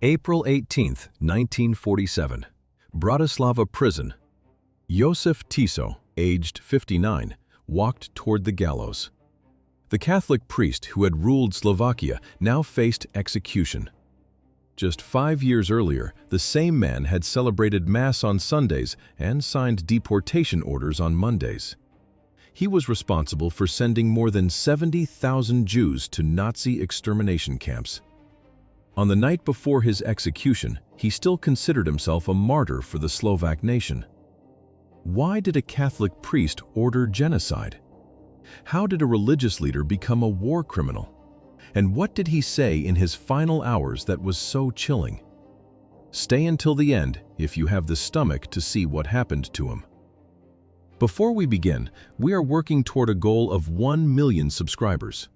April 18, 1947. Bratislava prison. Jozef Tiso, aged 59, walked toward the gallows. The Catholic priest who had ruled Slovakia now faced execution. Just 5 years earlier, the same man had celebrated Mass on Sundays and signed deportation orders on Mondays. He was responsible for sending more than 70,000 Jews to Nazi extermination camps. On the night before his execution, he still considered himself a martyr for the Slovak nation. Why did a Catholic priest order genocide? How did a religious leader become a war criminal? And what did he say in his final hours that was so chilling? Stay until the end if you have the stomach to see what happened to him. Before we begin, we are working toward a goal of 1 million subscribers.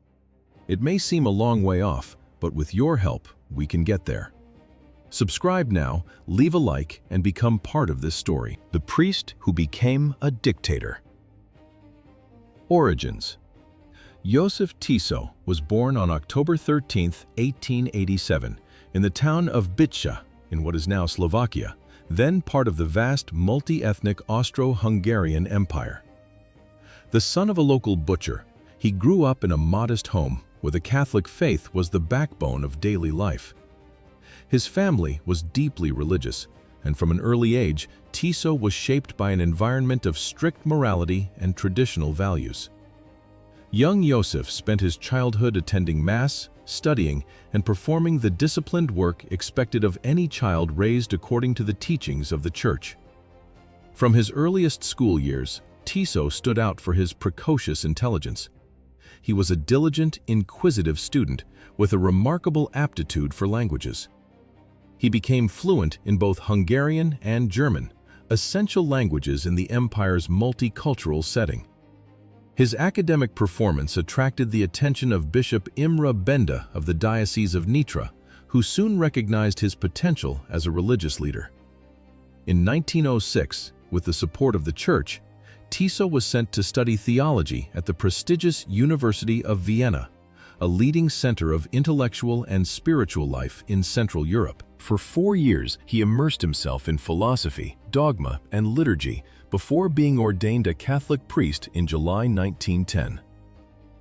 It may seem a long way off, but with your help, we can get there. Subscribe now, leave a like, and become part of this story. The priest who became a dictator. Origins. Jozef Tiso was born on October 13, 1887, in the town of Bicsa, in what is now Slovakia, then part of the vast multi-ethnic Austro-Hungarian Empire. The son of a local butcher, he grew up in a modest home where the Catholic faith was the backbone of daily life. His family was deeply religious, and from an early age, Tiso was shaped by an environment of strict morality and traditional values. Young Jozef spent his childhood attending Mass, studying, and performing the disciplined work expected of any child raised according to the teachings of the Church. From his earliest school years, Tiso stood out for his precocious intelligence. He was a diligent, inquisitive student with a remarkable aptitude for languages. He became fluent in both Hungarian and German, essential languages in the empire's multicultural setting. His academic performance attracted the attention of Bishop Imre Benda of the Diocese of Nitra, who soon recognized his potential as a religious leader. In 1906, with the support of the Church, Tiso was sent to study theology at the prestigious University of Vienna, a leading center of intellectual and spiritual life in Central Europe. For 4 years, he immersed himself in philosophy, dogma, and liturgy before being ordained a Catholic priest in July 1910.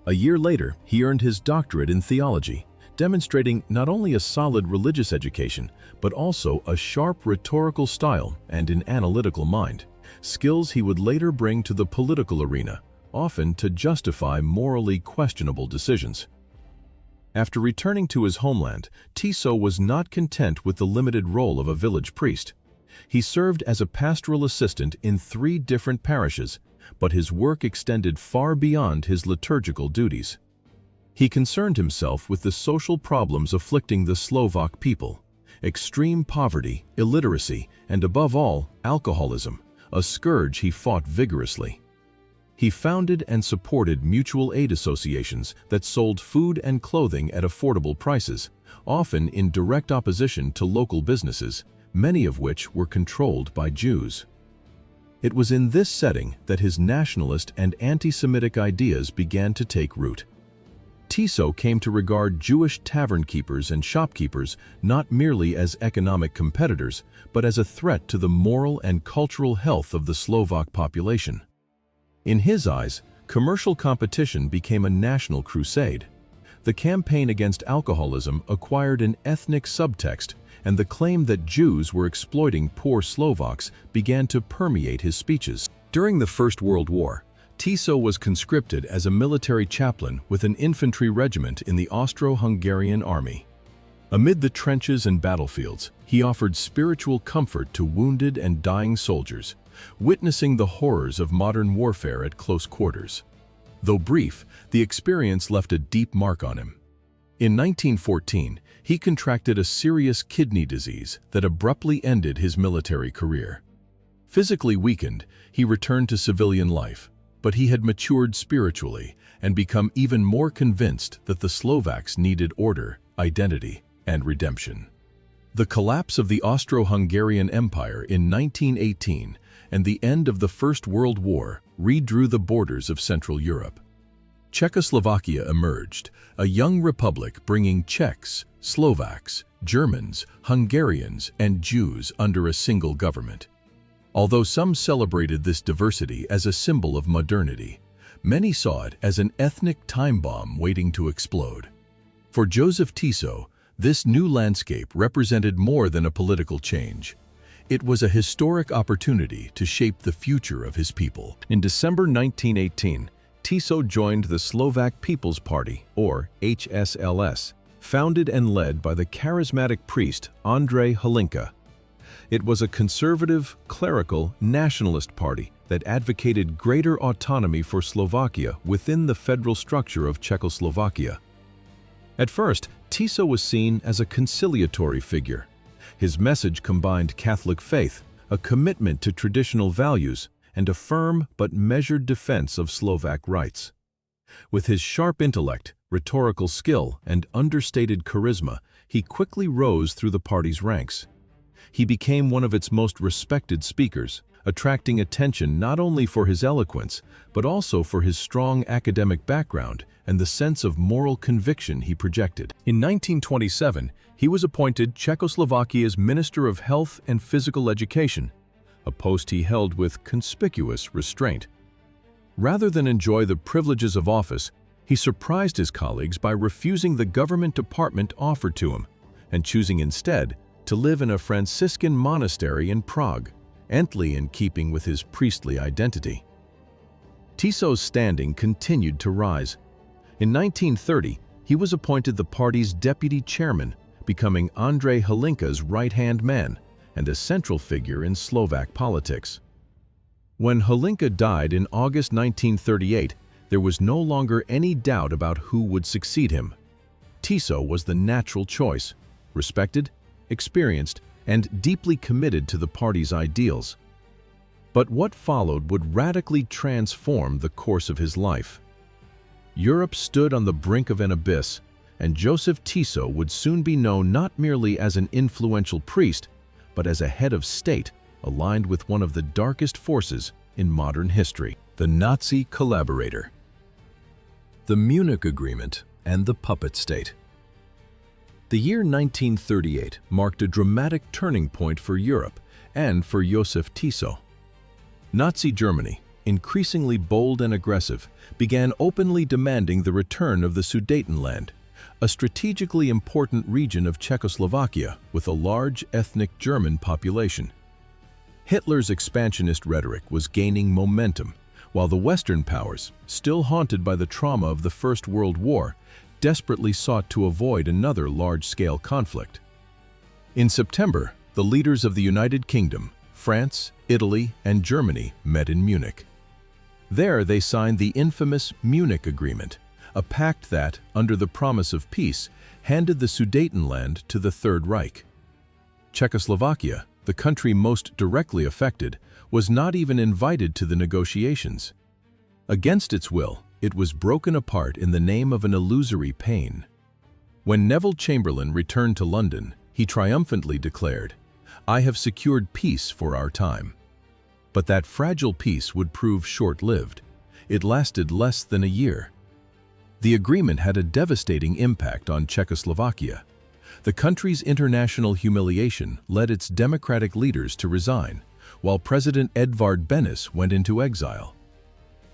A year later, he earned his doctorate in theology, demonstrating not only a solid religious education, but also a sharp rhetorical style and an analytical mind, skills he would later bring to the political arena, often to justify morally questionable decisions. After returning to his homeland, Tiso was not content with the limited role of a village priest. He served as a pastoral assistant in 3 different parishes, but his work extended far beyond his liturgical duties. He concerned himself with the social problems afflicting the Slovak people: extreme poverty, illiteracy, and above all, alcoholism, a scourge he fought vigorously. He founded and supported mutual aid associations that sold food and clothing at affordable prices, often in direct opposition to local businesses, many of which were controlled by Jews. It was in this setting that his nationalist and anti-Semitic ideas began to take root. Tiso came to regard Jewish tavern keepers and shopkeepers not merely as economic competitors, but as a threat to the moral and cultural health of the Slovak population. In his eyes, commercial competition became a national crusade. The campaign against alcoholism acquired an ethnic subtext, and the claim that Jews were exploiting poor Slovaks began to permeate his speeches. During the First World War, Tiso was conscripted as a military chaplain with an infantry regiment in the Austro-Hungarian army. Amid the trenches and battlefields, he offered spiritual comfort to wounded and dying soldiers, witnessing the horrors of modern warfare at close quarters. Though brief, the experience left a deep mark on him. In 1914, he contracted a serious kidney disease that abruptly ended his military career. Physically weakened, he returned to civilian life, but he had matured spiritually and become even more convinced that the Slovaks needed order, identity, and redemption. The collapse of the Austro-Hungarian Empire in 1918 and the end of the First World War redrew the borders of Central Europe. Czechoslovakia emerged, a young republic bringing Czechs, Slovaks, Germans, Hungarians, and Jews under a single government. Although some celebrated this diversity as a symbol of modernity, many saw it as an ethnic time bomb waiting to explode. For Jozef Tiso, this new landscape represented more than a political change. It was a historic opportunity to shape the future of his people. In December 1918, Tiso joined the Slovak People's Party, or HSLS, founded and led by the charismatic priest Andrej Hlinka. It was a conservative, clerical, nationalist party that advocated greater autonomy for Slovakia within the federal structure of Czechoslovakia. At first, Tiso was seen as a conciliatory figure. His message combined Catholic faith, a commitment to traditional values, and a firm but measured defense of Slovak rights. With his sharp intellect, rhetorical skill, and understated charisma, he quickly rose through the party's ranks. He became one of its most respected speakers, attracting attention not only for his eloquence, but also for his strong academic background and the sense of moral conviction he projected. In 1927, he was appointed Czechoslovakia's Minister of Health and Physical Education, a post he held with conspicuous restraint. Rather than enjoy the privileges of office, he surprised his colleagues by refusing the government department offered to him and choosing instead to live in a Franciscan monastery in Prague, amply in keeping with his priestly identity. Tiso's standing continued to rise. In 1930, he was appointed the party's deputy chairman, becoming Andrej Hlinka's right-hand man and a central figure in Slovak politics. When Hlinka died in August 1938, there was no longer any doubt about who would succeed him. Tiso was the natural choice, respected, experienced, and deeply committed to the party's ideals. But what followed would radically transform the course of his life. Europe stood on the brink of an abyss, and Jozef Tiso would soon be known not merely as an influential priest, but as a head of state aligned with one of the darkest forces in modern history, the Nazi collaborator. The Munich Agreement and the puppet state. The year 1938 marked a dramatic turning point for Europe and for Jozef Tiso. Nazi Germany, increasingly bold and aggressive, began openly demanding the return of the Sudetenland, a strategically important region of Czechoslovakia with a large ethnic German population. Hitler's expansionist rhetoric was gaining momentum, while the Western powers, still haunted by the trauma of the First World War, desperately sought to avoid another large-scale conflict. In September, the leaders of the United Kingdom, France, Italy, and Germany met in Munich. There they signed the infamous Munich Agreement, a pact that, under the promise of peace, handed the Sudetenland to the Third Reich. Czechoslovakia, the country most directly affected, was not even invited to the negotiations. Against its will, it was broken apart in the name of an illusory pain. When Neville Chamberlain returned to London, he triumphantly declared, "I have secured peace for our time." But that fragile peace would prove short-lived. It lasted less than a year. The agreement had a devastating impact on Czechoslovakia. The country's international humiliation led its democratic leaders to resign, while President Edvard Benes went into exile.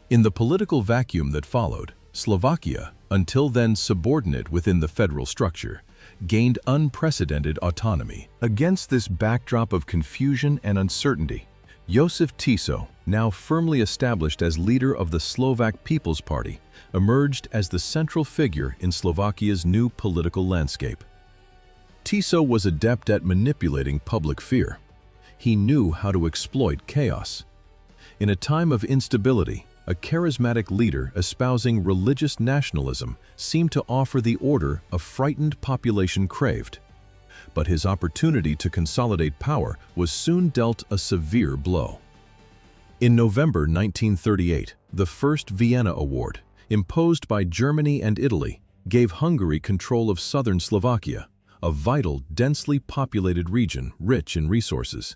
In the political vacuum that followed, Slovakia, until then subordinate within the federal structure, gained unprecedented autonomy. Against this backdrop of confusion and uncertainty, Jozef Tiso, now firmly established as leader of the Slovak People's Party, emerged as the central figure in Slovakia's new political landscape. Tiso was adept at manipulating public fear. He knew how to exploit chaos. In a time of instability, a charismatic leader espousing religious nationalism seemed to offer the order a frightened population craved. But his opportunity to consolidate power was soon dealt a severe blow. In November 1938, the First Vienna Award, imposed by Germany and Italy, gave Hungary control of southern Slovakia, a vital, densely populated region rich in resources.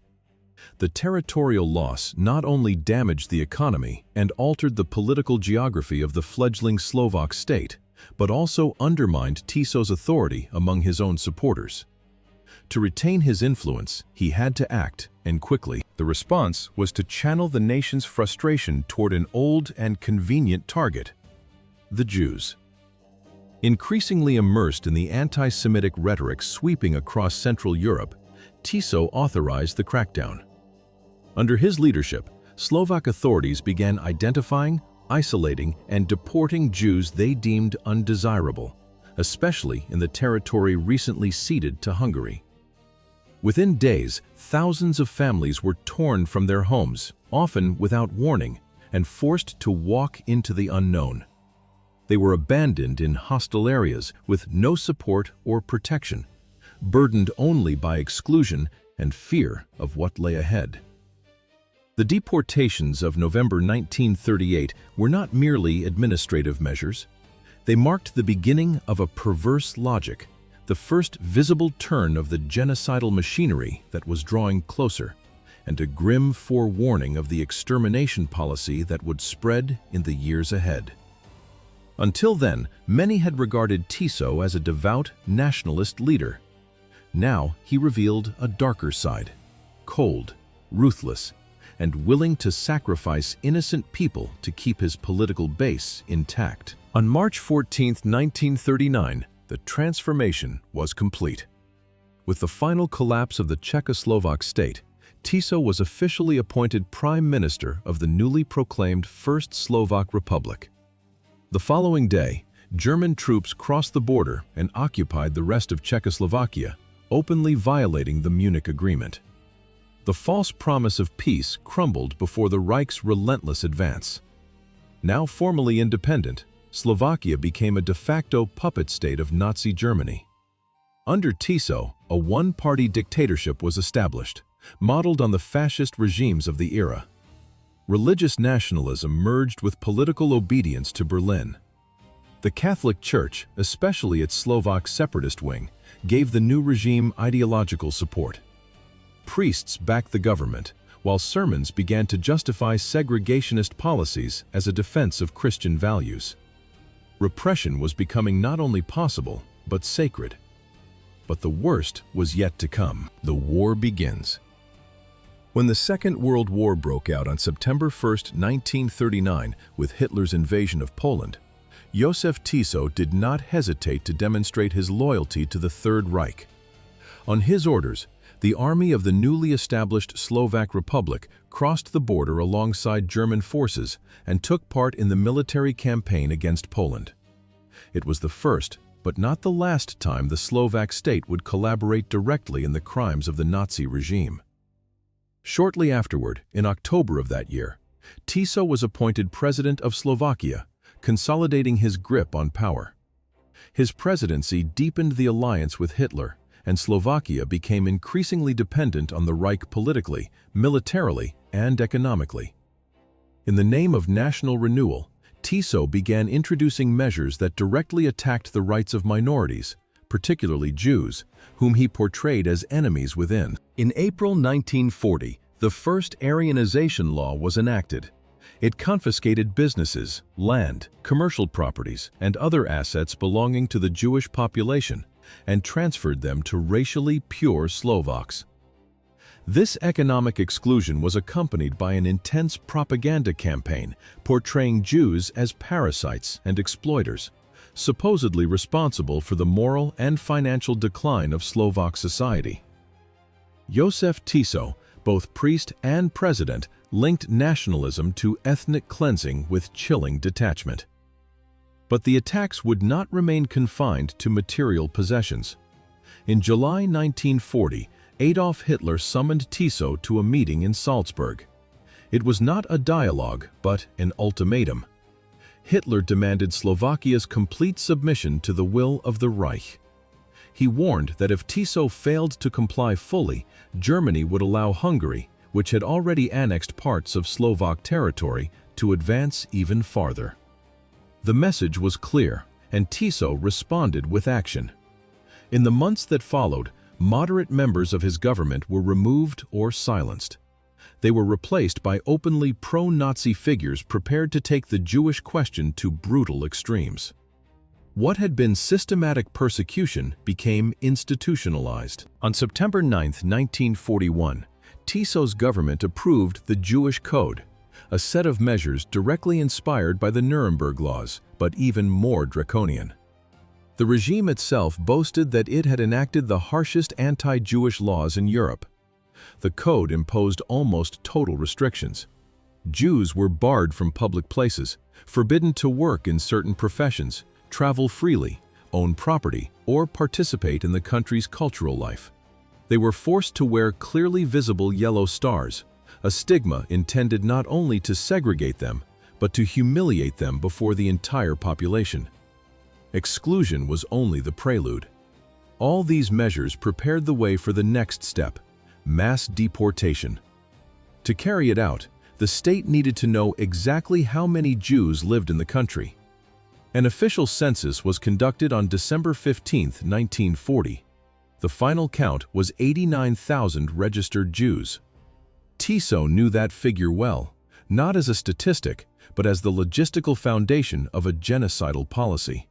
The territorial loss not only damaged the economy and altered the political geography of the fledgling Slovak state, but also undermined Tiso's authority among his own supporters. To retain his influence, he had to act, and quickly. The response was to channel the nation's frustration toward an old and convenient target: the Jews. Increasingly immersed in the anti-Semitic rhetoric sweeping across Central Europe, Tiso authorized the crackdown. Under his leadership, Slovak authorities began identifying, isolating, and deporting Jews they deemed undesirable, especially in the territory recently ceded to Hungary. Within days, thousands of families were torn from their homes, often without warning, and forced to walk into the unknown. They were abandoned in hostile areas with no support or protection, burdened only by exclusion and fear of what lay ahead. The deportations of November 1938 were not merely administrative measures. They marked the beginning of a perverse logic, the first visible turn of the genocidal machinery that was drawing closer, and a grim forewarning of the extermination policy that would spread in the years ahead. Until then, many had regarded Tiso as a devout nationalist leader. Now he revealed a darker side: cold, ruthless, and willing to sacrifice innocent people to keep his political base intact. On March 14, 1939, the transformation was complete. With the final collapse of the Czechoslovak state, Tiso was officially appointed Prime Minister of the newly proclaimed First Slovak Republic. The following day, German troops crossed the border and occupied the rest of Czechoslovakia, openly violating the Munich Agreement. The false promise of peace crumbled before the Reich's relentless advance. Now formally independent, Slovakia became a de facto puppet state of Nazi Germany. Under Tiso, a one-party dictatorship was established, modeled on the fascist regimes of the era. Religious nationalism merged with political obedience to Berlin. The Catholic Church, especially its Slovak separatist wing, gave the new regime ideological support. Priests backed the government, while sermons began to justify segregationist policies as a defense of Christian values. Repression was becoming not only possible, but sacred. But the worst was yet to come. The war begins. When the Second World War broke out on September 1, 1939, with Hitler's invasion of Poland, Jozef Tiso did not hesitate to demonstrate his loyalty to the Third Reich. On his orders, the army of the newly established Slovak Republic crossed the border alongside German forces and took part in the military campaign against Poland. It was the first, but not the last time the Slovak state would collaborate directly in the crimes of the Nazi regime. Shortly afterward, in October of that year, Tiso was appointed President of Slovakia, consolidating his grip on power. His presidency deepened the alliance with Hitler, and Slovakia became increasingly dependent on the Reich politically, militarily, and economically. In the name of national renewal, Tiso began introducing measures that directly attacked the rights of minorities, particularly Jews, whom he portrayed as enemies within. In April 1940, the first Aryanization law was enacted. It confiscated businesses, land, commercial properties, and other assets belonging to the Jewish population, and transferred them to racially pure Slovaks. This economic exclusion was accompanied by an intense propaganda campaign portraying Jews as parasites and exploiters, supposedly responsible for the moral and financial decline of Slovak society. Jozef Tiso, both priest and president, linked nationalism to ethnic cleansing with chilling detachment. But the attacks would not remain confined to material possessions. In July 1940, Adolf Hitler summoned Tiso to a meeting in Salzburg. It was not a dialogue, but an ultimatum. Hitler demanded Slovakia's complete submission to the will of the Reich. He warned that if Tiso failed to comply fully, Germany would allow Hungary, which had already annexed parts of Slovak territory, to advance even farther. The message was clear, and Tiso responded with action. In the months that followed, moderate members of his government were removed or silenced. They were replaced by openly pro-Nazi figures prepared to take the Jewish question to brutal extremes. What had been systematic persecution became institutionalized. On September 9, 1941, Tiso's government approved the Jewish Code, a set of measures directly inspired by the Nuremberg laws, but even more draconian. The regime itself boasted that it had enacted the harshest anti-Jewish laws in Europe. The code imposed almost total restrictions. Jews were barred from public places, forbidden to work in certain professions, travel freely, own property, or participate in the country's cultural life. They were forced to wear clearly visible yellow stars, a stigma intended not only to segregate them, but to humiliate them before the entire population. Exclusion was only the prelude. All these measures prepared the way for the next step: mass deportation. To carry it out, the state needed to know exactly how many Jews lived in the country. An official census was conducted on December 15, 1940. The final count was 89,000 registered Jews. Tiso knew that figure well, not as a statistic, but as the logistical foundation of a genocidal policy.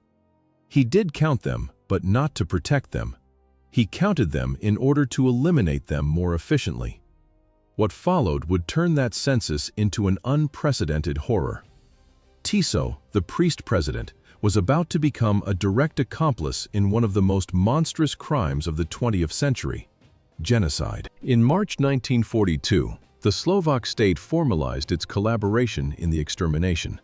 He did count them, but not to protect them. He counted them in order to eliminate them more efficiently. What followed would turn that census into an unprecedented horror. Tiso, the priest-president, was about to become a direct accomplice in one of the most monstrous crimes of the 20th century: genocide. In March 1942, the Slovak state formalized its collaboration in the extermination.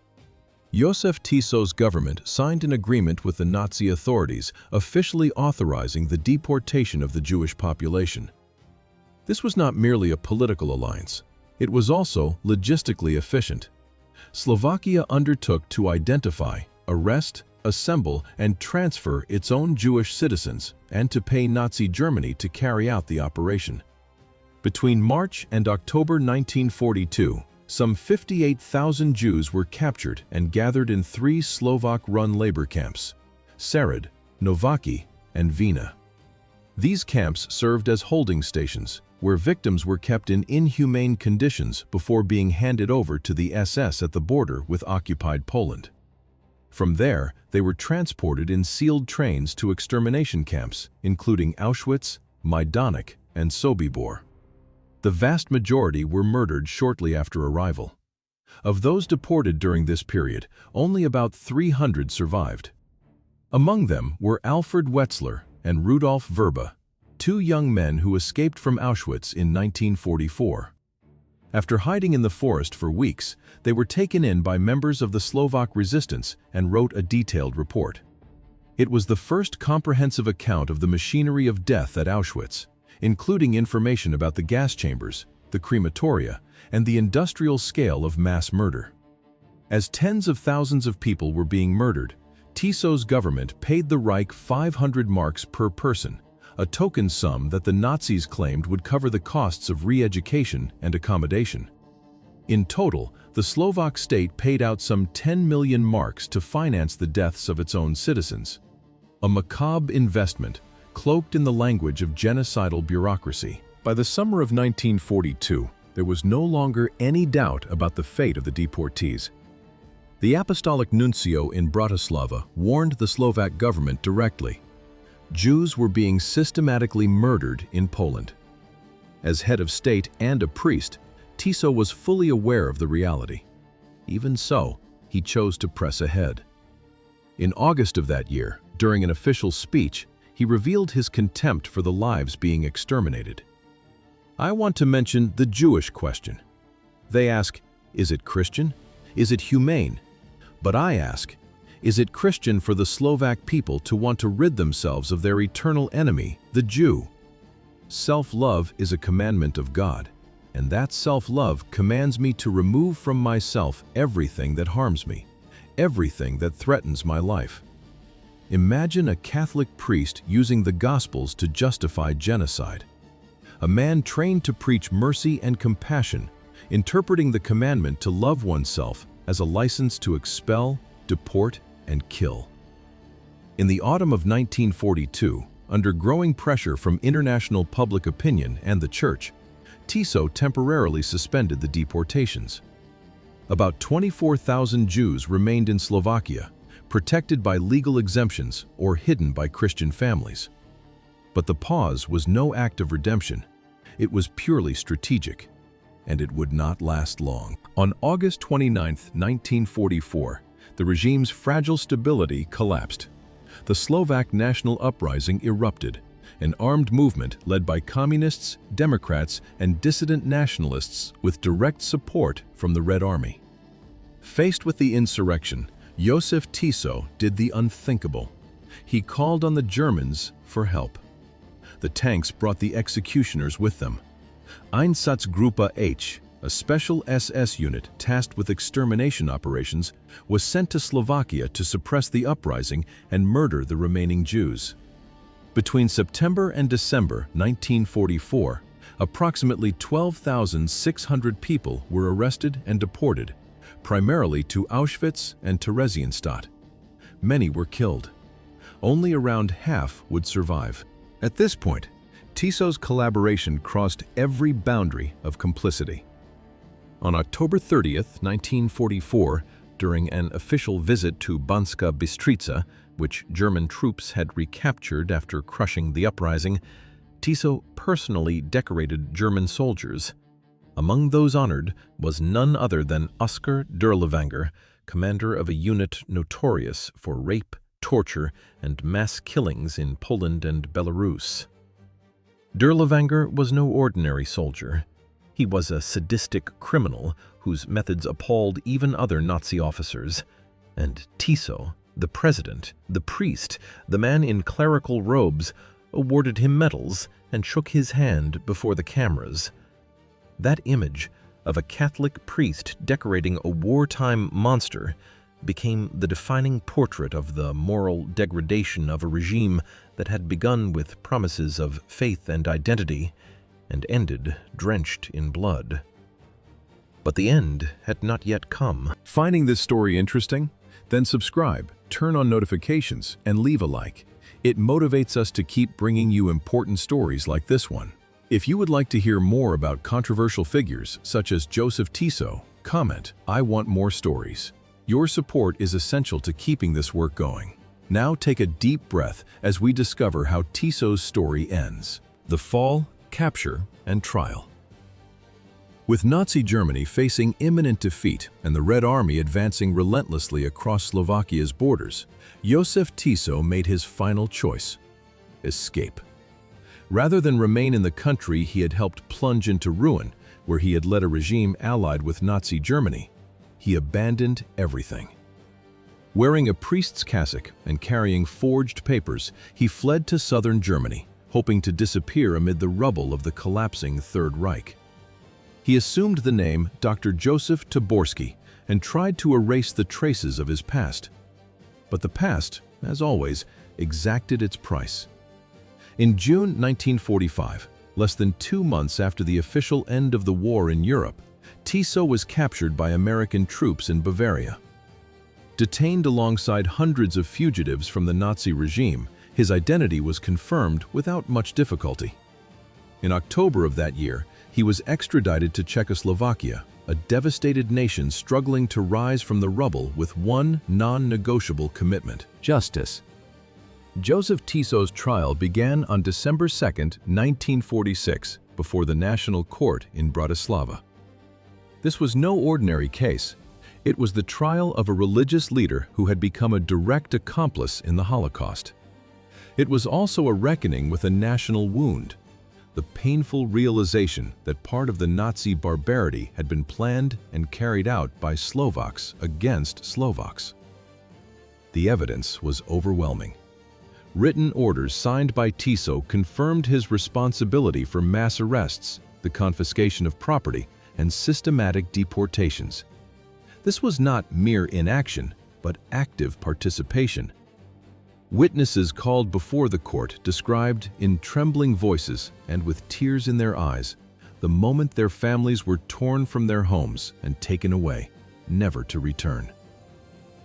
Jozef Tiso's government signed an agreement with the Nazi authorities officially authorizing the deportation of the Jewish population. This was not merely a political alliance. It was also logistically efficient. Slovakia undertook to identify, arrest, assemble, and transfer its own Jewish citizens and to pay Nazi Germany to carry out the operation. Between March and October 1942, some 58,000 Jews were captured and gathered in 3 Slovak-run labor camps: Sered, Novaki, and Vina. These camps served as holding stations, where victims were kept in inhumane conditions before being handed over to the SS at the border with occupied Poland. From there, they were transported in sealed trains to extermination camps, including Auschwitz, Majdanek, and Sobibor. The vast majority were murdered shortly after arrival. Of those deported during this period, only about 300 survived. Among them were Alfred Wetzler and Rudolf Verba, 2 young men who escaped from Auschwitz in 1944. After hiding in the forest for weeks, they were taken in by members of the Slovak resistance and wrote a detailed report. It was the first comprehensive account of the machinery of death at Auschwitz, including information about the gas chambers, the crematoria, and the industrial scale of mass murder. As tens of thousands of people were being murdered, Tiso's government paid the Reich 500 marks per person, a token sum that the Nazis claimed would cover the costs of re-education and accommodation. In total, the Slovak state paid out some 10 million marks to finance the deaths of its own citizens. A macabre investment, cloaked in the language of genocidal bureaucracy. By the summer of 1942, there was no longer any doubt about the fate of the deportees. The Apostolic Nuncio in Bratislava warned the Slovak government directly. Jews were being systematically murdered in Poland. As head of state and a priest, Tiso was fully aware of the reality. Even so, he chose to press ahead. In August of that year, during an official speech, he revealed his contempt for the lives being exterminated. I want to mention the Jewish question. They ask, is it Christian? Is it humane? But I ask, is it Christian for the Slovak people to want to rid themselves of their eternal enemy, the Jew? Self-love is a commandment of God, and that self-love commands me to remove from myself everything that harms me, everything that threatens my life. Imagine a Catholic priest using the Gospels to justify genocide. A man trained to preach mercy and compassion, interpreting the commandment to love oneself as a license to expel, deport, and kill. In the autumn of 1942, under growing pressure from international public opinion and the Church, Tiso temporarily suspended the deportations. About 24,000 Jews remained in Slovakia, protected by legal exemptions or hidden by Christian families. But the pause was no act of redemption. It was purely strategic, and it would not last long. On August 29, 1944, the regime's fragile stability collapsed. The Slovak national uprising erupted, an armed movement led by communists, Democrats, and dissident nationalists with direct support from the Red Army. Faced with the insurrection, Jozef Tiso did the unthinkable. He called on the Germans for help. The tanks brought the executioners with them. Einsatzgruppe H, a special SS unit tasked with extermination operations, was sent to Slovakia to suppress the uprising and murder the remaining Jews. Between September and December 1944, approximately 12,600 people were arrested and deported, primarily to Auschwitz and Theresienstadt. Many were killed. Only around half would survive. At this point, Tiso's collaboration crossed every boundary of complicity. On October 30, 1944, during an official visit to Banska Bystrica, which German troops had recaptured after crushing the uprising, Tiso personally decorated German soldiers. Among those honored was none other than Oskar Dirlewanger, commander of a unit notorious for rape, torture, and mass killings in Poland and Belarus. Dirlewanger was no ordinary soldier. He was a sadistic criminal whose methods appalled even other Nazi officers. And Tiso, the president, the priest, the man in clerical robes, awarded him medals and shook his hand before the cameras. That image of a Catholic priest decorating a wartime monster became the defining portrait of the moral degradation of a regime that had begun with promises of faith and identity and ended drenched in blood. But the end had not yet come. Finding this story interesting? Then subscribe, turn on notifications, and leave a like. It motivates us to keep bringing you important stories like this one. If you would like to hear more about controversial figures such as Jozef Tiso, comment, "I want more stories." Your support is essential to keeping this work going. Now take a deep breath as we discover how Tiso's story ends. The fall, capture, and trial. With Nazi Germany facing imminent defeat and the Red Army advancing relentlessly across Slovakia's borders, Jozef Tiso made his final choice: escape. Rather than remain in the country he had helped plunge into ruin, where he had led a regime allied with Nazi Germany, he abandoned everything. Wearing a priest's cassock and carrying forged papers, he fled to southern Germany, hoping to disappear amid the rubble of the collapsing Third Reich. He assumed the name Dr. Joseph Taborski and tried to erase the traces of his past. But the past, as always, exacted its price. In June 1945, less than 2 months after the official end of the war in Europe, Tiso was captured by American troops in Bavaria. Detained alongside hundreds of fugitives from the Nazi regime, his identity was confirmed without much difficulty. In October of that year, he was extradited to Czechoslovakia, a devastated nation struggling to rise from the rubble with one non-negotiable commitment: justice. Jozef Tiso's trial began on December 2, 1946, before the National Court in Bratislava. This was no ordinary case. It was the trial of a religious leader who had become a direct accomplice in the Holocaust. It was also a reckoning with a national wound, the painful realization that part of the Nazi barbarity had been planned and carried out by Slovaks against Slovaks. The evidence was overwhelming. Written orders signed by Tiso confirmed his responsibility for mass arrests, the confiscation of property, and systematic deportations. This was not mere inaction, but active participation. Witnesses called before the court described in trembling voices and with tears in their eyes the moment their families were torn from their homes and taken away, never to return.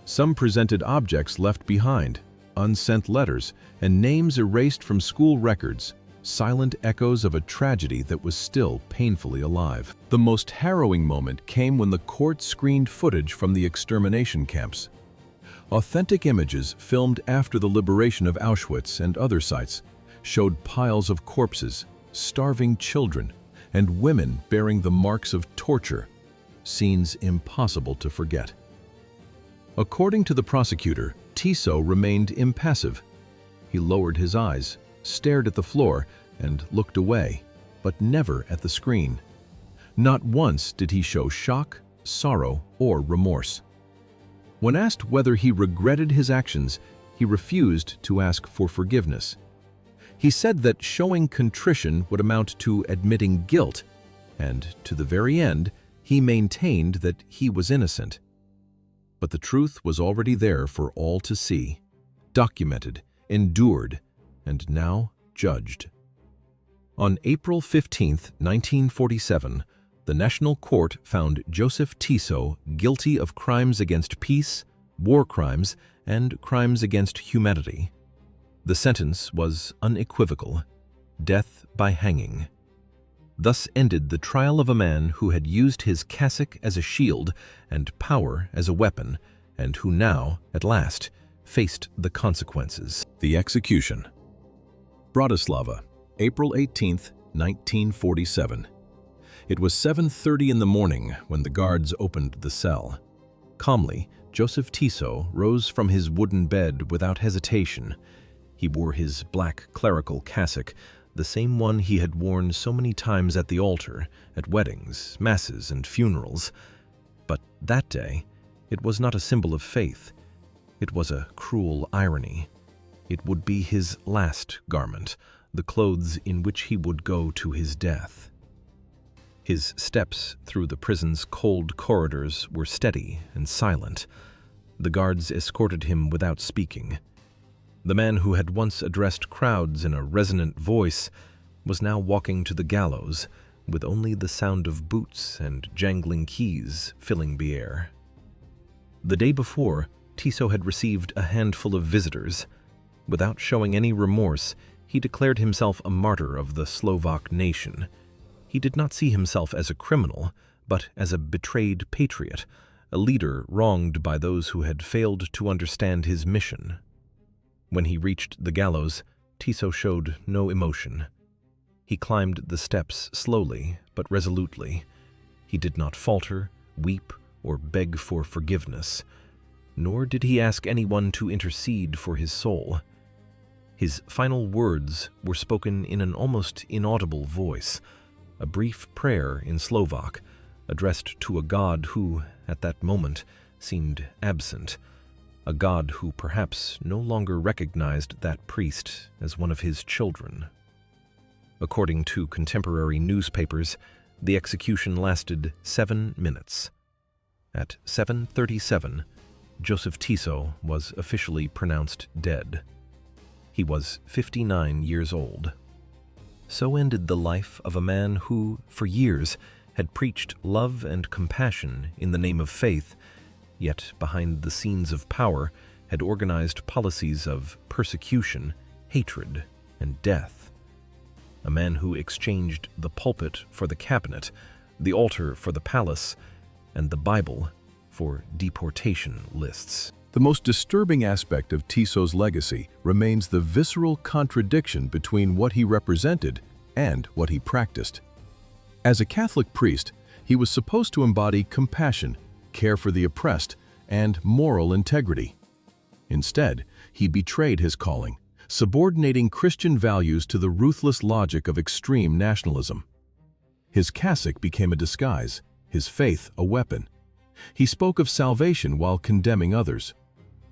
Some presented objects left behind, unsent letters, and names erased from school records, silent echoes of a tragedy that was still painfully alive. The most harrowing moment came when the court screened footage from the extermination camps. Authentic images filmed after the liberation of Auschwitz and other sites showed piles of corpses, starving children, and women bearing the marks of torture, scenes impossible to forget. According to the prosecutor, Tiso remained impassive. He lowered his eyes, stared at the floor, and looked away, but never at the screen. Not once did he show shock, sorrow, or remorse. When asked whether he regretted his actions, he refused to ask for forgiveness. He said that showing contrition would amount to admitting guilt, and to the very end, he maintained that he was innocent. But the truth was already there for all to see, documented, endured, and now judged. On April 15, 1947, the National Court found Jozef Tiso guilty of crimes against peace, war crimes, and crimes against humanity. The sentence was unequivocal: death by hanging. Thus ended the trial of a man who had used his cassock as a shield and power as a weapon, and who now, at last, faced the consequences. The execution. Bratislava, April 18, 1947. It was 7:30 in the morning when the guards opened the cell. Calmly, Jozef Tiso rose from his wooden bed without hesitation. He wore his black clerical cassock, the same one he had worn so many times at the altar, at weddings, masses, and funerals. But that day, it was not a symbol of faith. It was a cruel irony. It would be his last garment, the clothes in which he would go to his death. His steps through the prison's cold corridors were steady and silent. The guards escorted him without speaking. The man who had once addressed crowds in a resonant voice was now walking to the gallows, with only the sound of boots and jangling keys filling the air. The day before, Tiso had received a handful of visitors. Without showing any remorse, he declared himself a martyr of the Slovak nation. He did not see himself as a criminal, but as a betrayed patriot, a leader wronged by those who had failed to understand his mission. When he reached the gallows, Tiso showed no emotion. He climbed the steps slowly but resolutely. He did not falter, weep, or beg for forgiveness, nor did he ask anyone to intercede for his soul. His final words were spoken in an almost inaudible voice, a brief prayer in Slovak, addressed to a God who, at that moment, seemed absent, a God who perhaps no longer recognized that priest as one of his children. According to contemporary newspapers, the execution lasted 7 minutes. At 7:37, Jozef Tiso was officially pronounced dead. He was 59 years old. So ended the life of a man who, for years, had preached love and compassion in the name of faith, yet behind the scenes of power had organized policies of persecution, hatred, and death. A man who exchanged the pulpit for the cabinet, the altar for the palace, and the Bible for deportation lists. The most disturbing aspect of Tiso's legacy remains the visceral contradiction between what he represented and what he practiced. As a Catholic priest, he was supposed to embody compassion, care for the oppressed, and moral integrity. Instead, he betrayed his calling, subordinating Christian values to the ruthless logic of extreme nationalism. His cassock became a disguise, his faith a weapon. He spoke of salvation while condemning others.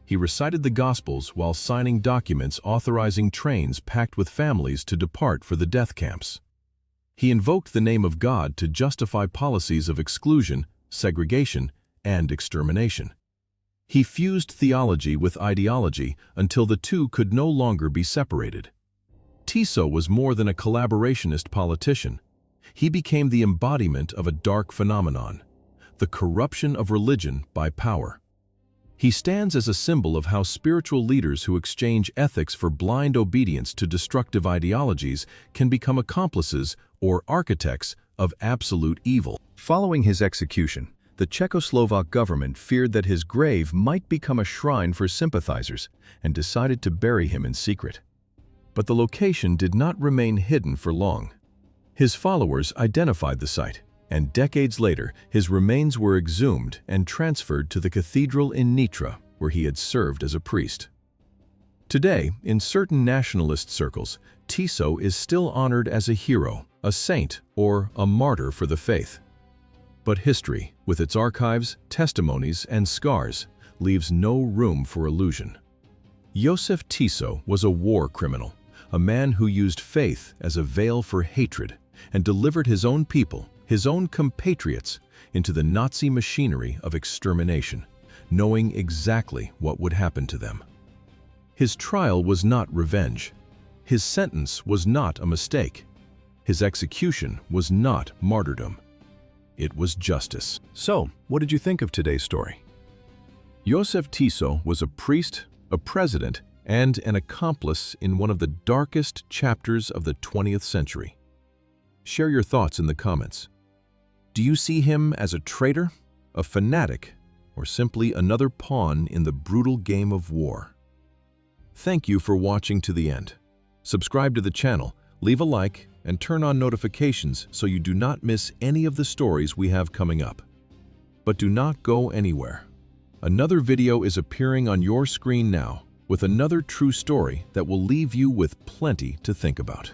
He recited the Gospels while signing documents authorizing trains packed with families to depart for the death camps. He invoked the name of God to justify policies of exclusion, segregation, and extermination. He fused theology with ideology until the two could no longer be separated. Tiso was more than a collaborationist politician. He became the embodiment of a dark phenomenon: the corruption of religion by power. He stands as a symbol of how spiritual leaders who exchange ethics for blind obedience to destructive ideologies can become accomplices or architects of absolute evil. Following his execution, the Czechoslovak government feared that his grave might become a shrine for sympathizers and decided to bury him in secret. But the location did not remain hidden for long. His followers identified the site, and decades later, his remains were exhumed and transferred to the cathedral in Nitra, where he had served as a priest. Today, in certain nationalist circles, Tiso is still honored as a hero, a saint, or a martyr for the faith. But history, with its archives, testimonies, and scars, leaves no room for illusion. Jozef Tiso was a war criminal, a man who used faith as a veil for hatred and delivered his own people, his own compatriots, into the Nazi machinery of extermination, knowing exactly what would happen to them. His trial was not revenge. His sentence was not a mistake. His execution was not martyrdom. It was justice. So, what did you think of today's story? Jozef Tiso was a priest, a president, and an accomplice in one of the darkest chapters of the 20th century. Share your thoughts in the comments. Do you see him as a traitor, a fanatic, or simply another pawn in the brutal game of war? Thank you for watching to the end. Subscribe to the channel, leave a like, and turn on notifications so you do not miss any of the stories we have coming up. But do not go anywhere. Another video is appearing on your screen now with another true story that will leave you with plenty to think about.